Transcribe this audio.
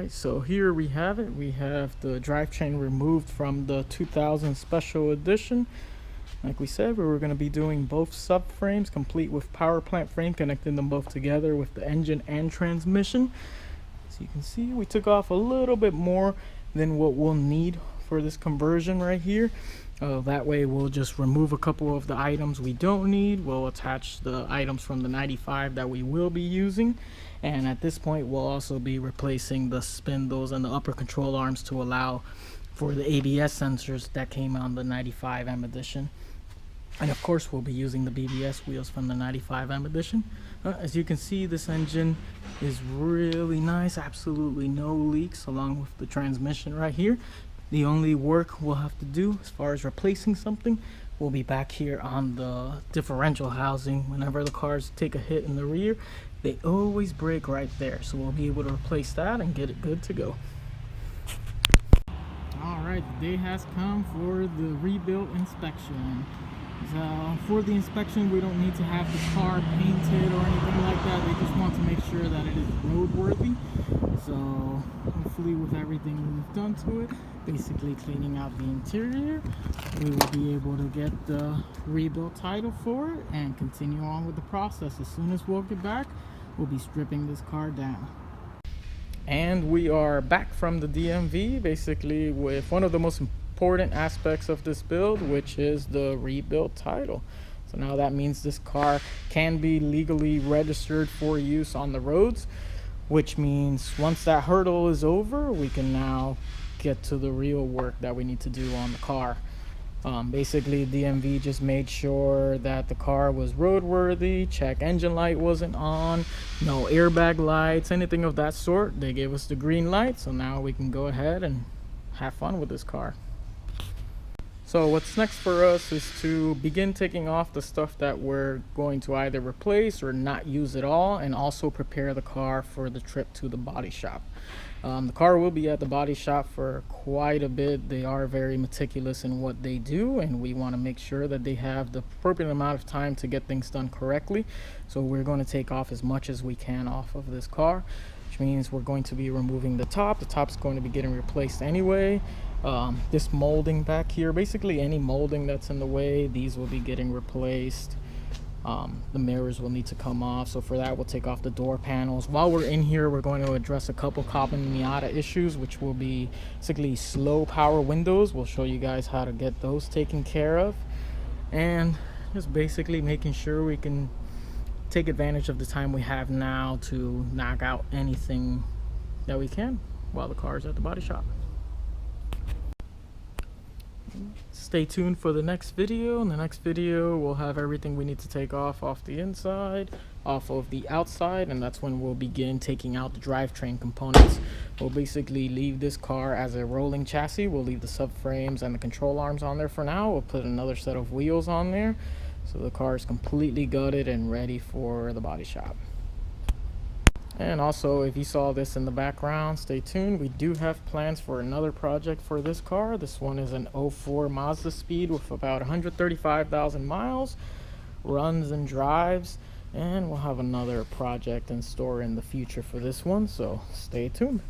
Alright, so here we have it. We have the drivetrain removed from the 2000 Special Edition. Like we said, we were going to be doing both subframes, complete with power plant frame, connecting them both together with the engine and transmission. As you can see, we took off a little bit more than what we'll need for this conversion right here. That way we'll just remove a couple of the items we don't need. We'll attach the items from the 95 that we will be using. And at this point, we'll also be replacing the spindles and the upper control arms to allow for the ABS sensors that came on the 95 M-Edition. And of course, we'll be using the BBS wheels from the 95 M-Edition. As you can see, this engine is really nice, absolutely no leaks, along with the transmission right here. The only work we'll have to do as far as replacing something will be back here on the differential housing. Whenever the cars take a hit in the rear, they always break right there. So we'll be able to replace that and get it good to go. Alright, the day has come for the rebuild inspection. For the inspection, we don't need to have the car painted or anything like that. They just want to make sure that it is roadworthy. So hopefully with everything we've done to it, basically cleaning out the interior, we will be able to get the rebuild title for it and continue on with the process. As soon as we'll get back, we'll be stripping this car down. And we are back from the DMV, basically with one of the most important aspects of this build, which is the rebuild title. So now that means this car can be legally registered for use on the roads, which means once that hurdle is over, we can now get to the real work that we need to do on the car. Basically, DMV just made sure that the car was roadworthy, check engine light wasn't on, no airbag lights, anything of that sort. They gave us the green light, so now we can go ahead and have fun with this car. So what's next for us is to begin taking off the stuff that we're going to either replace or not use at all, and also prepare the car for the trip to the body shop. The car will be at the body shop for quite a bit. They are very meticulous in what they do, and we want to make sure that they have the appropriate amount of time to get things done correctly. So we're going to take off as much as we can off of this car, which means we're going to be removing the top. The top's going to be getting replaced anyway. This molding back here, basically any molding that's in the way, these will be getting replaced. The mirrors will need to come off, so for that we'll take off the door panels. While we're in here, we're going to address a couple common Miata issues, which will be basically slow power windows. We'll show you guys how to get those taken care of, and just basically making sure we can take advantage of the time we have now to knock out anything that we can while the car is at the body shop. Stay tuned for the next video. In the next video, we'll have everything we need to take off the inside, off of the outside, and that's when we'll begin taking out the drivetrain components. We'll basically leave this car as a rolling chassis. We'll leave the subframes and the control arms on there for now. We'll put another set of wheels on there, so the car is completely gutted and ready for the body shop. And also, if you saw this in the background, stay tuned. We do have plans for another project for this car. This one is an 04 Mazda Speed with about 135,000 miles, runs and drives, and we'll have another project in store in the future for this one, so stay tuned.